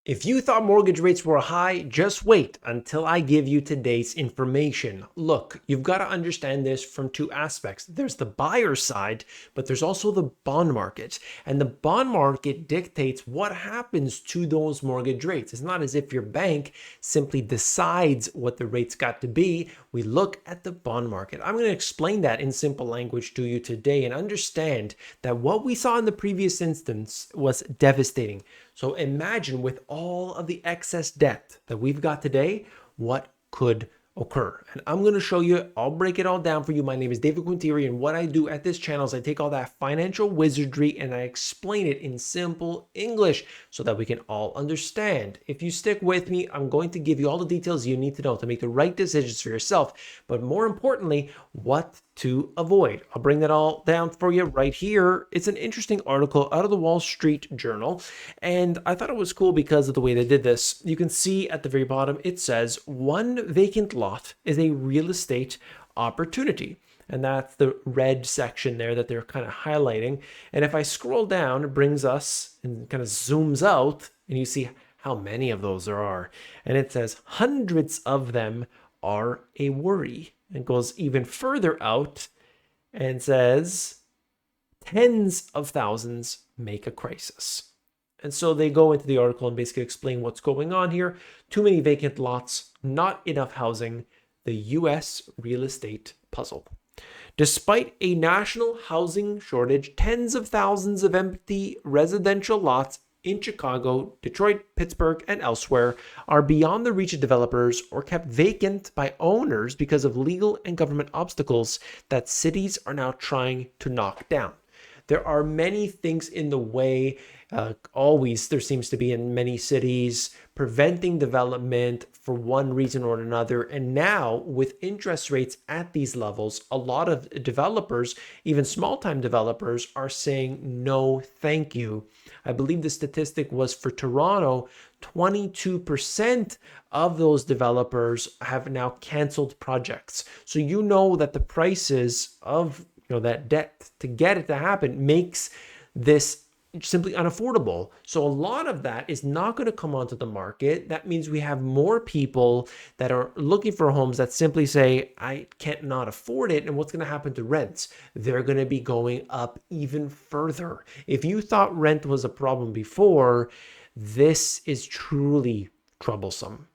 If you thought mortgage rates were high, just wait until I give you today's information. Look, you've got to understand this from two aspects. There's the buyer side, but there's also the bond market. And the bond market dictates what happens to those mortgage rates. It's not as if your bank simply decides what the rates got to be. We look at the bond market. I'm going to explain that in simple language to you today and understand that what we saw in the previous instance was devastating. So imagine with all of the excess debt that we've got today, what could occur. And I'm going to show you, I'll break it all down for you. My name is David Quintieri, and what I do at this channel is I take all that financial wizardry and I explain it in simple English so that we can all understand. If you stick with me, I'm going to give you all the details you need to know to make the right decisions for yourself, but more importantly, what to avoid. I'll bring that all down for you right here. It's an interesting article out of the Wall Street Journal, and I thought it was cool because of the way they did this. You can see at the very bottom, it says, one vacant lot is a real estate opportunity. And that's the red section there that they're kind of highlighting. And if I scroll down, it brings us and kind of zooms out, and you see how many of those there are. And it says hundreds of them are a worry. It goes even further out and says tens of thousands make a crisis. And so they go into the article and basically explain what's going on here. Too many vacant lots, not enough housing, the US real estate puzzle. Despite a national housing shortage, tens of thousands of empty residential lots in Chicago, Detroit, Pittsburgh, and elsewhere are beyond the reach of developers or kept vacant by owners because of legal and government obstacles that cities are now trying to knock down. There are many things in the way, always there seems to be in many cities, preventing development for one reason or another. And now with interest rates at these levels, a lot of developers, even small-time developers, are saying no thank you. I believe the statistic was for Toronto, 22% of those developers have now canceled projects. So you know that the prices of that debt to get it to happen makes this simply unaffordable. So a lot of that is not going to come onto the market. That means we have more people that are looking for homes that simply say, I can't not afford it. And what's going to happen to rents? They're going to be going up even further. If you thought rent was a problem before, this is truly troublesome.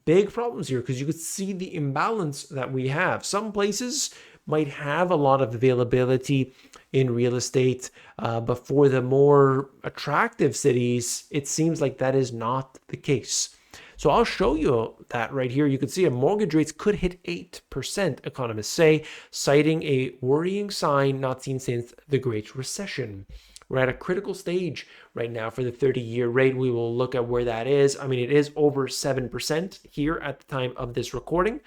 Big problems here because you could see the imbalance that we have. Some places might have a lot of availability in real estate, but for the more attractive cities, it seems like that is not the case. So I'll show you that right here. You can see mortgage rates could hit 8%, economists say, citing a worrying sign not seen since the Great Recession. We're at a critical stage right now for the 30-year rate. We will look at where that is. I mean, it is over 7% here at the time of this recording.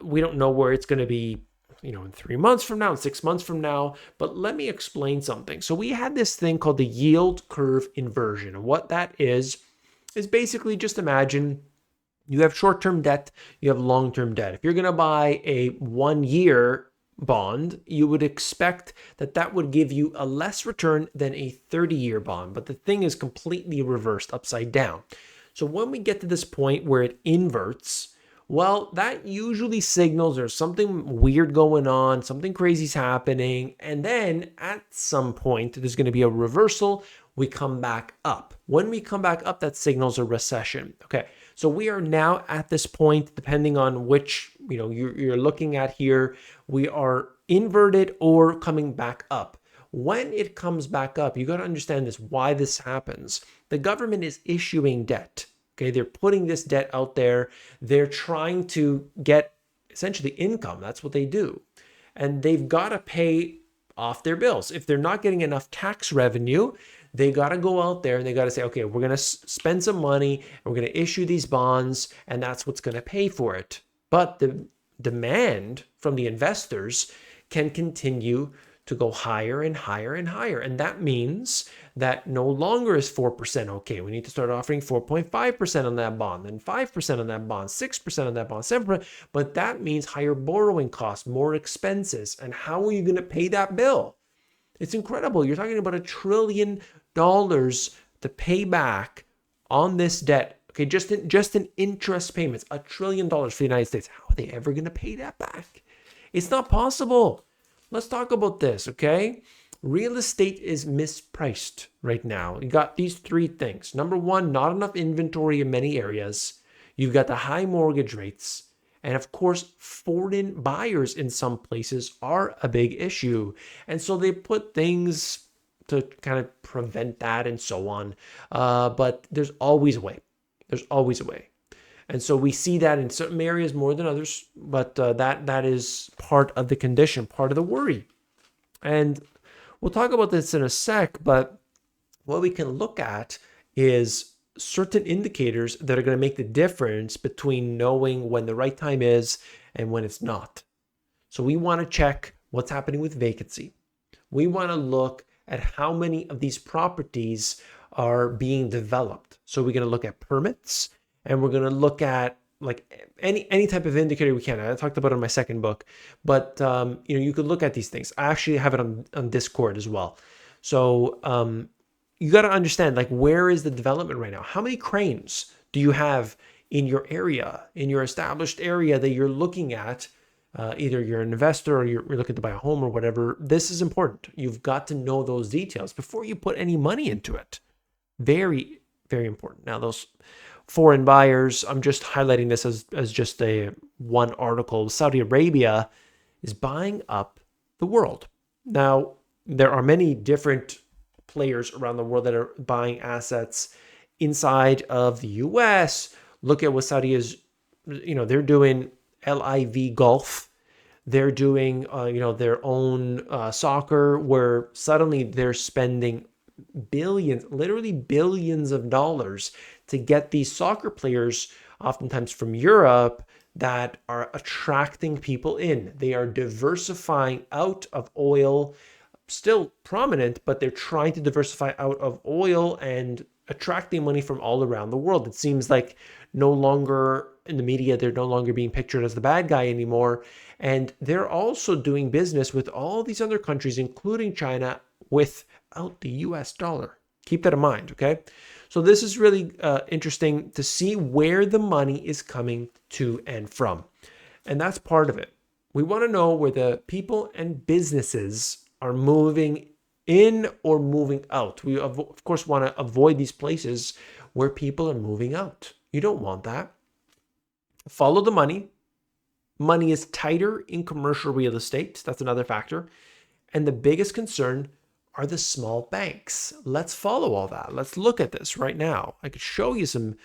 We don't know where it's going to be in 3 months from now, in 6 months from now, but let me explain something. So we had this thing called the yield curve inversion. And what that is basically just imagine you have short-term debt, you have long-term debt. If you're going to buy a 1-year bond, you would expect that would give you a less return than a 30-year bond, but the thing is completely reversed upside down. So when we get to this point where it inverts, well, that usually signals there's something weird going on, something crazy's happening, and then at some point there's going to be a reversal. We come back up. When we come back up, that signals a recession. Okay, so we are now at this point, depending on which you're looking at here, we are inverted or coming back up. When it comes back up, you got to understand why this happens. The government is issuing debt. Okay, they're putting this debt out there. They're trying to get essentially income. That's what they do. And they've got to pay off their bills. If they're not getting enough tax revenue, they got to go out there and they got to say, okay, we're going to spend some money and we're going to issue these bonds, and that's what's going to pay for it. But the demand from the investors can continue to go higher and higher and higher. And that means that no longer is 4% okay. We need to start offering 4.5% on that bond, then 5% on that bond, 6% on that bond, 7%. But that means higher borrowing costs, more expenses. And how are you going to pay that bill? It's incredible. You're talking about $1 trillion to pay back on this debt, okay, just in interest payments, $1 trillion for the United States. How are they ever going to pay that back? It's not possible. Let's talk about this, okay? Real estate is mispriced right now. You got these three things. Number one, not enough inventory in many areas. You've got the high mortgage rates. And of course, foreign buyers in some places are a big issue. And so they put things to kind of prevent that and so on. But there's always a way. There's always a way. And so we see that in certain areas more than others, but that is part of the condition, part of the worry. And we'll talk about this in a sec, but what we can look at is certain indicators that are going to make the difference between knowing when the right time is and when it's not. So we want to check what's happening with vacancy. We want to look at how many of these properties are being developed. So we're going to look at permits, and we're going to look at like any type of indicator we can. I talked about it in my second book, but you could look at these things. I actually have it on Discord as well. So you got to understand, like, where is the development right now? How many cranes do you have in your area, in your established area that you're looking at? Either you're an investor or you're looking to buy a home or whatever. This is important. You've got to know those details before you put any money into it. Very, very important. Now, those foreign buyers, I'm just highlighting this as just one article. Saudi Arabia is buying up the world. Now, there are many different players around the world that are buying assets inside of the US. Look at what Saudi is, they're doing LIV golf. They're doing, their own soccer, where suddenly they're spending billions, literally billions of dollars to get these soccer players, oftentimes from Europe, that are attracting people in. They are diversifying out of oil, still prominent, but they're trying to diversify out of oil and attracting money from all around the world. It seems like no longer in the media, they're no longer being pictured as the bad guy anymore. And they're also doing business with all these other countries, including China, without the US dollar. Keep that in mind, okay? So this is really interesting to see where the money is coming to and from. And that's part of it. We want to know where the people and businesses are moving in or moving out. We, of course, want to avoid these places where people are moving out. You don't want that. Follow the money. Money is tighter in commercial real estate. That's another factor. And the biggest concern are the small banks. Let's follow all that. Let's look at this right now. I could show you some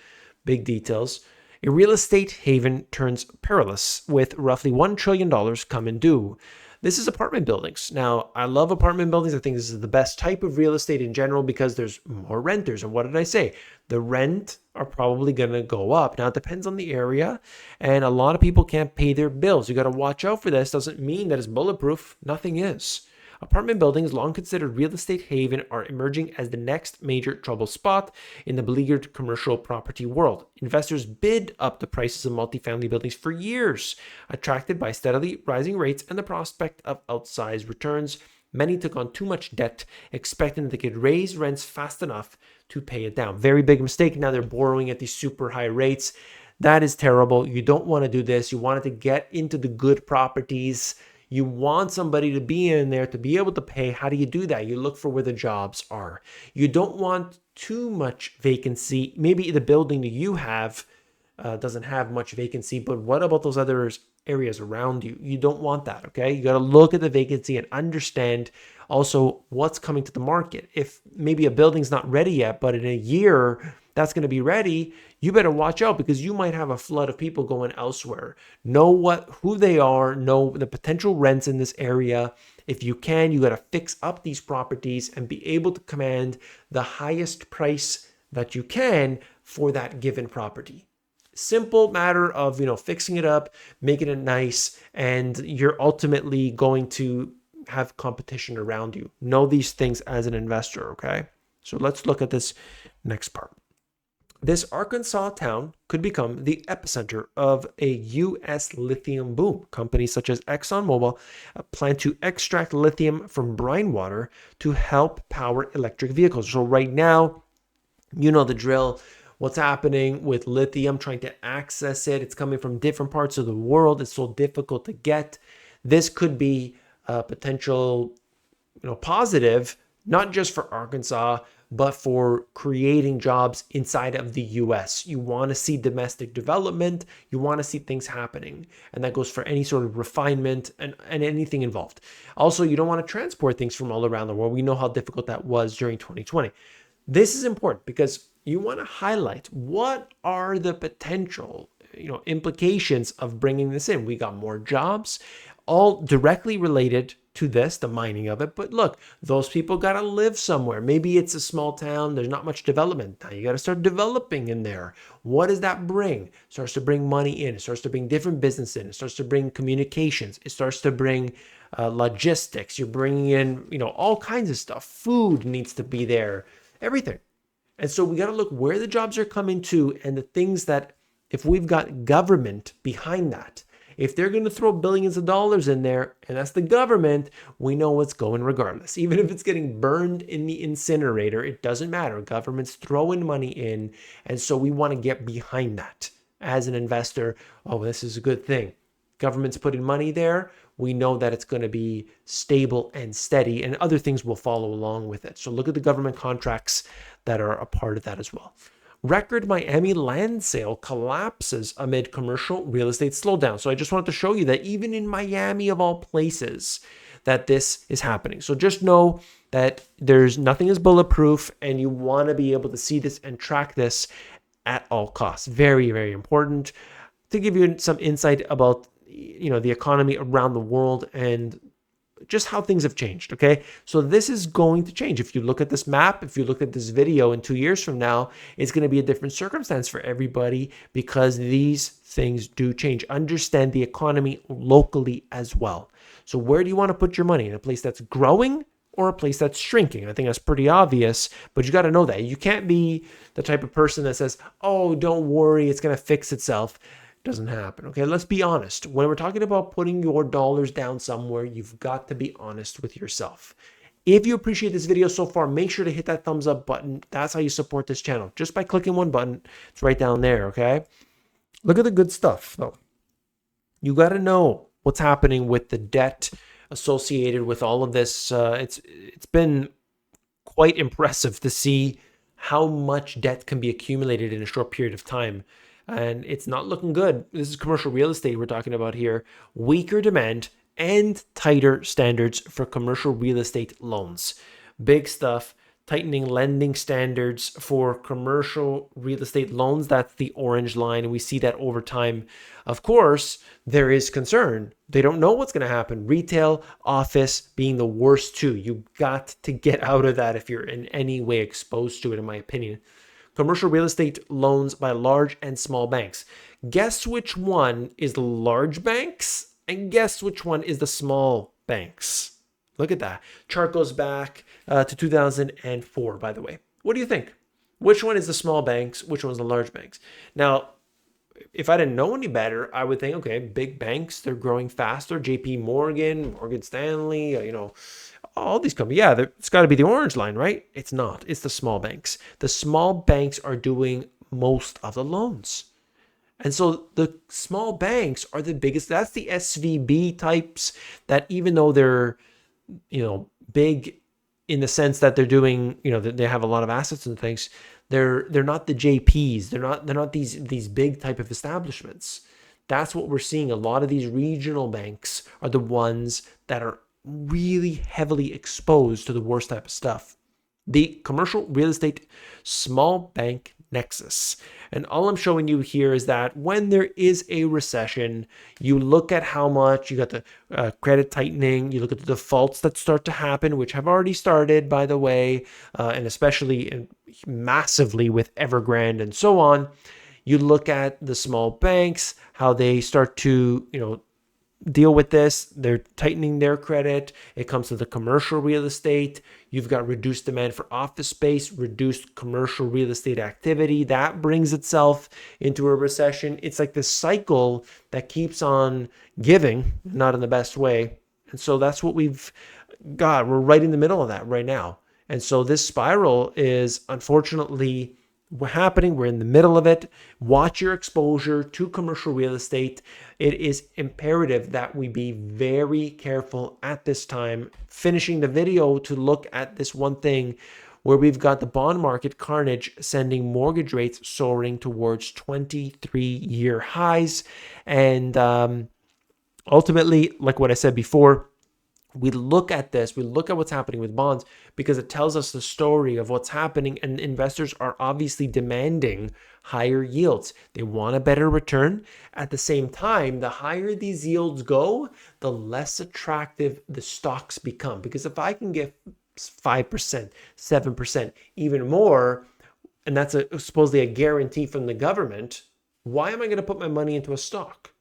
big details. A real estate haven turns perilous with roughly $1 trillion coming due. This is apartment buildings. Now, I love apartment buildings. I think this is the best type of real estate in general because there's more renters. And what did I say? The rent are probably going to go up. Now, it depends on the area, and a lot of people can't pay their bills. You got to watch out for this. Doesn't mean that it's bulletproof. Nothing is. Apartment buildings, long considered real estate haven, are emerging as the next major trouble spot in the beleaguered commercial property world. Investors bid up the prices of multifamily buildings for years, attracted by steadily rising rates and the prospect of outsized returns. Many took on too much debt, expecting that they could raise rents fast enough to pay it down. Very big mistake. Now they're borrowing at these super high rates. That is terrible. You don't want to do this. You want it to get into the good properties. You want somebody to be in there to be able to pay. How do you do that? You look for where the jobs are. You don't want too much vacancy. Maybe the building that you have doesn't have much vacancy, but what about those other areas around you? You don't want that, okay? You got to look at the vacancy and understand also what's coming to the market. If maybe a building's not ready yet, but in a year that's going to be ready, you better watch out because you might have a flood of people going elsewhere. Know who they are, know the potential rents in this area. If you can, you got to fix up these properties and be able to command the highest price that you can for that given property. Simple matter of, fixing it up, making it nice, and you're ultimately going to have competition around you. Know these things as an investor, okay? So let's look at this next part. This Arkansas town could become the epicenter of a U.S. lithium boom. Companies such as ExxonMobil plan to extract lithium from brine water to help power electric vehicles. So right now, you know the drill. what's happening with lithium, trying to access it. It's coming from different parts of the world. It's so difficult to get. This could be a potential, positive, not just for Arkansas, but for creating jobs inside of the US. You want to see domestic development, you want to see things happening. And that goes for any sort of refinement and anything involved. Also, you don't want to transport things from all around the world. We know how difficult that was during 2020. This is important because you want to highlight what are the potential implications of bringing this in. We got more jobs, all directly related to this, the mining of it. But look, those people got to live somewhere. Maybe it's a small town. There's not much development. Now you got to start developing in there. What does that bring? It starts to bring money in. It starts to bring different business in. It starts to bring communications. It starts to bring logistics. You're bringing in, all kinds of stuff. Food needs to be there. Everything. And so we got to look where the jobs are coming to and the things that, if we've got government behind that, if they're going to throw billions of dollars in there, and that's the government, we know what's going regardless. Even if it's getting burned in the incinerator, it doesn't matter. Government's throwing money in. And so we want to get behind that as an investor. Oh, this is a good thing. Government's putting money there. We know that it's going to be stable and steady, and other things will follow along with it. So look at the government contracts that are a part of that as well. Record Miami land sale collapses amid commercial real estate slowdown. So I just wanted to show you that even in Miami, of all places, that this is happening. So just know that there's nothing is bulletproof, and you want to be able to see this and track this at all costs. Very, very important to give you some insight about the economy around the world and just how things have changed. Okay. So this is going to change. If you look at this map, if you look at this video in 2 years from now, it's going to be a different circumstance for everybody because these things do change. Understand the economy locally as well. So where do you want to put your money? In a place that's growing or a place that's shrinking? I think that's pretty obvious, but you got to know that. You can't be the type of person that says, oh, don't worry, it's going to fix itself. Doesn't happen. Okay, let's be honest. When we're talking about putting your dollars down somewhere, you've got to be honest with yourself. If you appreciate this video so far, make sure to hit that thumbs up button. That's how you support this channel. Just by clicking one button, it's right down there, okay? Look at the good stuff, though. You got to know what's happening with the debt associated with all of this. It's been quite impressive to see how much debt can be accumulated in a short period of time. And it's not looking good. This is commercial real estate we're talking about here. Weaker demand and tighter standards for commercial real estate loans. Big stuff. Tightening lending standards for commercial real estate loans. That's the orange line. And we see that over time. Of course, there is concern. They don't know what's going to happen. Retail, office being the worst too. You got to get out of that if you're in any way exposed to it, in my opinion. Commercial real estate loans by large and small banks. Guess which one is the large banks and guess which one is the small banks. Look at that. Chart goes back to 2004, by the way. What do you think? Which one is the small banks? Which one is the large banks? Now, if I didn't know any better, I would think, okay, big banks, they're growing faster. JP Morgan, Morgan Stanley, all these companies. Yeah, it's got to be the orange line, right? It's not. It's the small banks. The small banks are doing most of the loans. And so the small banks are the biggest. That's the SVB types that even though they're, big in the sense that they're doing, they have a lot of assets and things, they're not the JPs. They're not these big type of establishments. That's what we're seeing. A lot of these regional banks are the ones that are really heavily exposed to the worst type of stuff. The commercial real estate small bank nexus. And all I'm showing you here is that when there is a recession, you look at how much you got the credit tightening, you look at the defaults that start to happen, which have already started, by the way, and especially massively with Evergrande and so on. You look at the small banks, how they start to, deal with this. They're tightening their credit. It comes to the commercial real estate. You've got reduced demand for office space, reduced commercial real estate activity. That brings itself into a recession. It's like this cycle that keeps on giving, not in the best way. And so that's what we've got. We're right in the middle of that right now. And so this spiral is unfortunately happening. We're in the middle of it. Watch your exposure to commercial real estate. It is imperative that we be very careful at this time. Finishing the video to look at this one thing where we've got the bond market carnage sending mortgage rates soaring towards 23-year highs. And ultimately, like what I said before, we look at this, we look at what's happening with bonds because it tells us the story of what's happening, and investors are obviously demanding higher yields. They want a better return. At the same time, the higher these yields go, the less attractive the stocks become. Because if I can get 5%, 7%, even more, and that's supposedly a guarantee from the government, why am I going to put my money into a stock?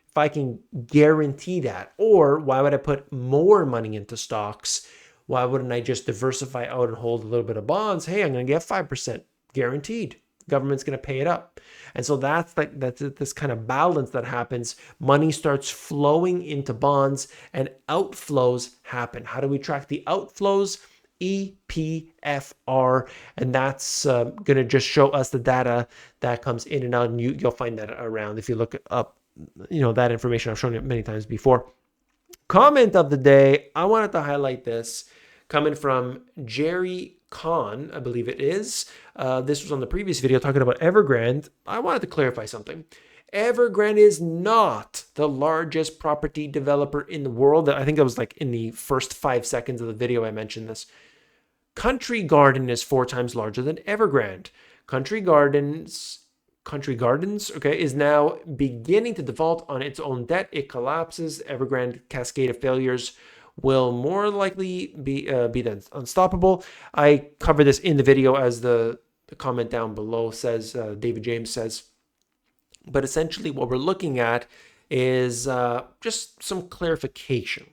If I can guarantee that, or why would I put more money into stocks? Why wouldn't I just diversify out and hold a little bit of bonds? Hey, I'm going to get 5% guaranteed. Government's going to pay it up. And so that's this kind of balance that happens. Money starts flowing into bonds and outflows happen. How do we track the outflows? EPFR, and that's going to just show us the data that comes in and out, and you'll find that around if you look up that information. I've shown it many times before. Comment of the day, I wanted to highlight this coming from Jerry Kahn, I believe it is. This was on the previous video talking about Evergrande. I wanted to clarify something. Evergrande is not the largest property developer in the world. I think that was like in the first 5 seconds of the video I mentioned this. Country Garden is 4 times larger than Evergrande. Country Gardens, okay, is now beginning to default on its own debt. It collapses. Evergrande cascade of failures will more likely be then unstoppable. I cover this in the video, as the comment down below says, David James says. But essentially what we're looking at is just some clarification.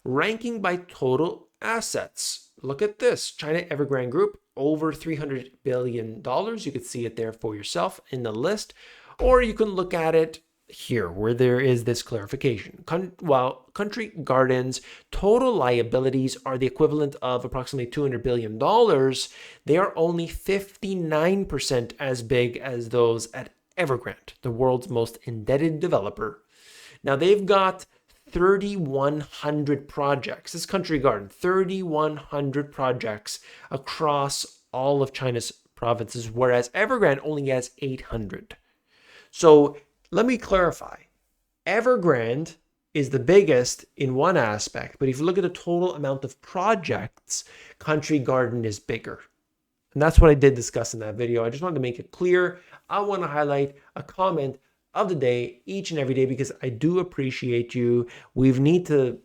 Ranking by total assets. Look at this. China Evergrande Group, over $300 billion. You could see it there for yourself in the list. Or you can look at it here where there is this clarification. While Country Garden's total liabilities are the equivalent of approximately $200 billion, they are only 59% as big as those at Evergrande, the world's most indebted developer. Now they've got 3,100 projects. This Country Garden, 3,100 projects across all of China's provinces, whereas Evergrande only has 800. So let me clarify. Evergrande is the biggest in one aspect, but if you look at the total amount of projects, Country Garden is bigger. And that's what I did discuss in that video. I just wanted to make it clear. I want to highlight a comment of the day each and every day because I do appreciate you. We need to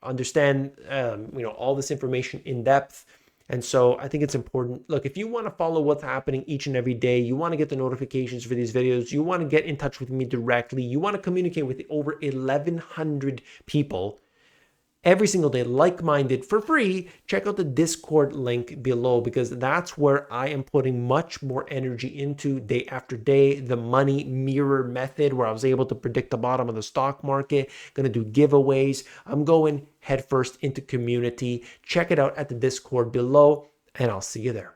understand all this information in depth, and so I think it's important. Look, if you want to follow what's happening each and every day, you want to get the notifications for these videos, you want to get in touch with me directly, you want to communicate with over 1,100 people every single day, like-minded, for free, check out the Discord link below, because that's where I am putting much more energy into day after day. The money mirror method, where I was able to predict the bottom of the stock market, gonna do giveaways. I'm going headfirst into community. Check it out at the Discord below, and I'll see you there.